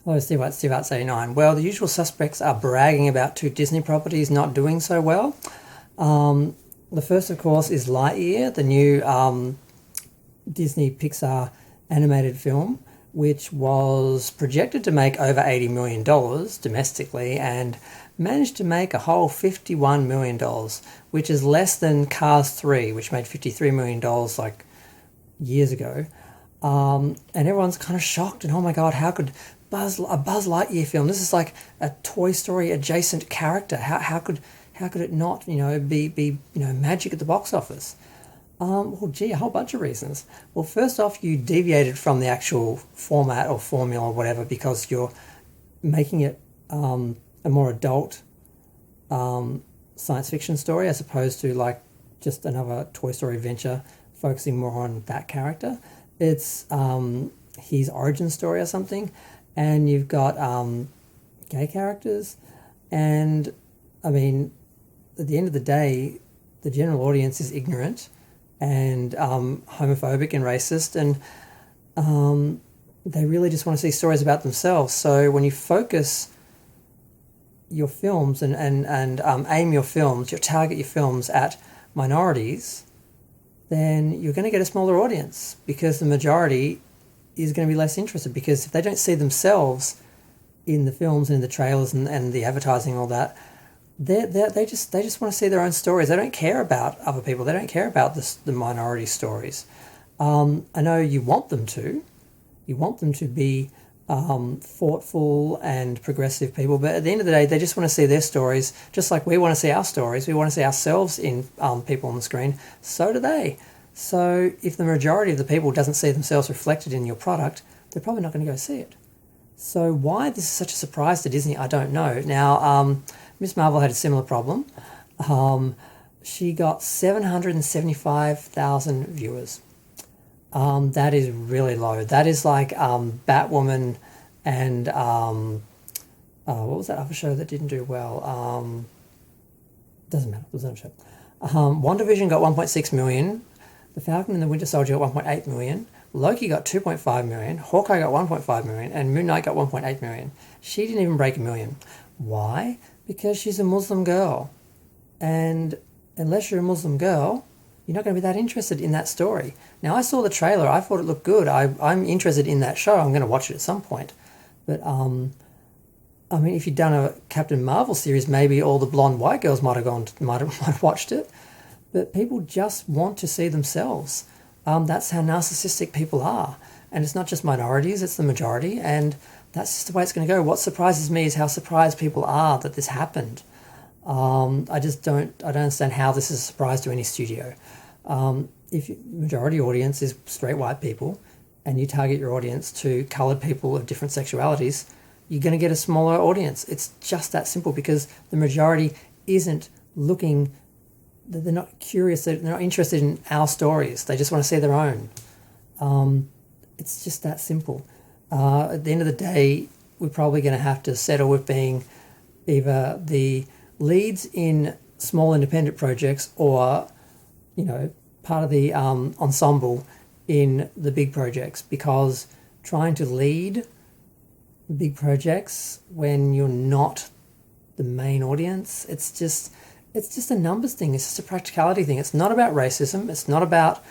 Oh, Steve Arts 89. Well, the usual suspects are bragging about two Disney properties not doing so well. The first, of course, is Lightyear, the new Disney Pixar animated film, which was projected to make over $80 million domestically and managed to make a whole $51 million, which is less than Cars 3, which made $53 million like years ago. And everyone's kind of shocked and, oh my God, how could a Buzz Lightyear film? This is like a Toy Story adjacent character. How could it not, be magic at the box office? Well, gee, a whole bunch of reasons. Well, first off, you deviated from the actual format or formula or whatever because you're making it a more adult science fiction story as opposed to like just another Toy Story adventure focusing more on that character. It's his origin story or something, and you've got gay characters, and I mean, at the end of the day, the general audience is ignorant and homophobic and racist, and they really just want to see stories about themselves. So when you focus your films and aim your films, you target your films at minorities, then you're going to get a smaller audience because the majority is going to be less interested, because if they don't see themselves in the films and in the trailers and the advertising and all that, they just want to see their own stories. They don't care about other people. They don't care about the minority stories. I know you want them to. You want them to be thoughtful and progressive people, but at the end of the day, they just want to see their stories, just like we want to see our stories. We want to see ourselves in people on the screen. So do they. So if the majority of the people doesn't see themselves reflected in your product, they're probably not going to go see it. So why this is such a surprise to Disney, I don't know. Now, Miss Marvel had a similar problem. She got 775,000 viewers. That is really low. That is like Batwoman and what was that other show that didn't do well? Doesn't matter. It was another show. WandaVision got 1.6 million. The Falcon and the Winter Soldier got 1.8 million. Loki got 2.5 million. Hawkeye got 1.5 million. And Moon Knight got 1.8 million. She didn't even break a million. Why? Because she's a Muslim girl. And unless you're a Muslim girl, you're not going to be that interested in that story. Now, I saw the trailer. I thought it looked good. I'm interested in that show. I'm going to watch it at some point. But, I mean, if you'd done a Captain Marvel series, maybe all the blonde white girls might have watched it. But people just want to see themselves. That's how narcissistic people are. And it's not just minorities, it's the majority. And that's just the way it's going to go. What surprises me is how surprised people are that this happened. I don't understand how this is a surprise to any studio. If your majority audience is straight white people and you target your audience to coloured people of different sexualities, you're going to get a smaller audience. It's just that simple, because the majority isn't looking, they're not curious, they're not interested in our stories. They just want to see their own. It's just that simple. At the end of the day, we're probably going to have to settle with being either the leads in small independent projects or, part of the ensemble in the big projects, because trying to lead big projects when you're not the main audience, it's just a numbers thing. It's just a practicality thing. It's not about racism. It's not about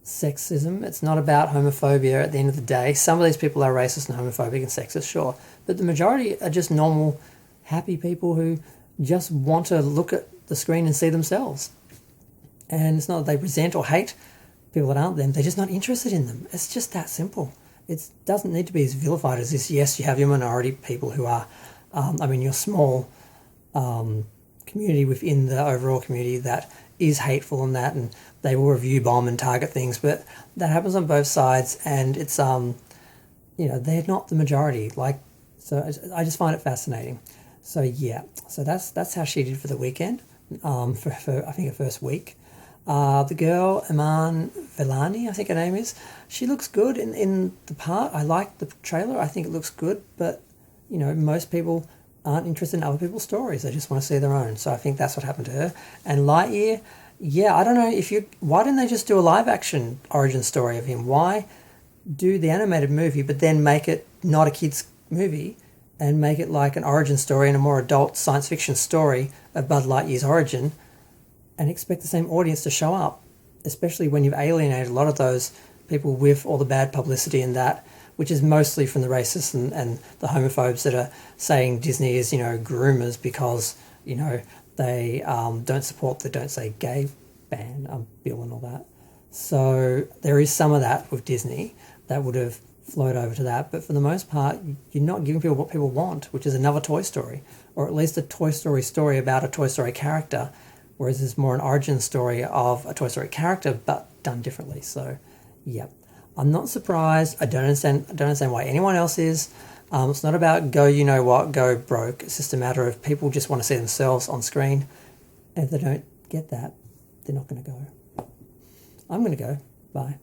sexism. It's not about homophobia at the end of the day. Some of these people are racist and homophobic and sexist, sure. But the majority are just normal, happy people who just want to look at the screen and see themselves. And it's not that they resent or hate people that aren't them. They're just not interested in them. It's just that simple. It doesn't need to be as vilified as this. Yes, you have your minority people who are, your small community within the overall community that is hateful and they will review bomb and target things, but that happens on both sides, and it's they're not the majority. So I just find it fascinating. So yeah, so that's how she did for the weekend. For I think her first week. The girl Iman Vellani, I think her name is. She looks good in the part. I like the trailer. I think it looks good, but most people aren't interested in other people's stories. They just want to see their own. So I think that's what happened to her. And Lightyear, yeah, I don't know why didn't they just do a live action origin story of him? Why do the animated movie but then make it not a kid's movie and make it like an origin story and a more adult science fiction story of Buzz Lightyear's origin and expect the same audience to show up, especially when you've alienated a lot of those people with all the bad publicity and that, which is mostly from the racists and the homophobes that are saying Disney is, groomers because, they don't support the Don't Say Gay ban bill and all that. So there is some of that with Disney that would have flowed over to that. But for the most part, you're not giving people what people want, which is another Toy Story, or at least a Toy Story story about a Toy Story character, whereas it's more an origin story of a Toy Story character, but done differently. So, yeah. I'm not surprised. I don't understand why anyone else is. It's not about go you know what, go broke. It's just a matter of people just want to see themselves on screen. And if they don't get that, they're not going to go. I'm going to go. Bye.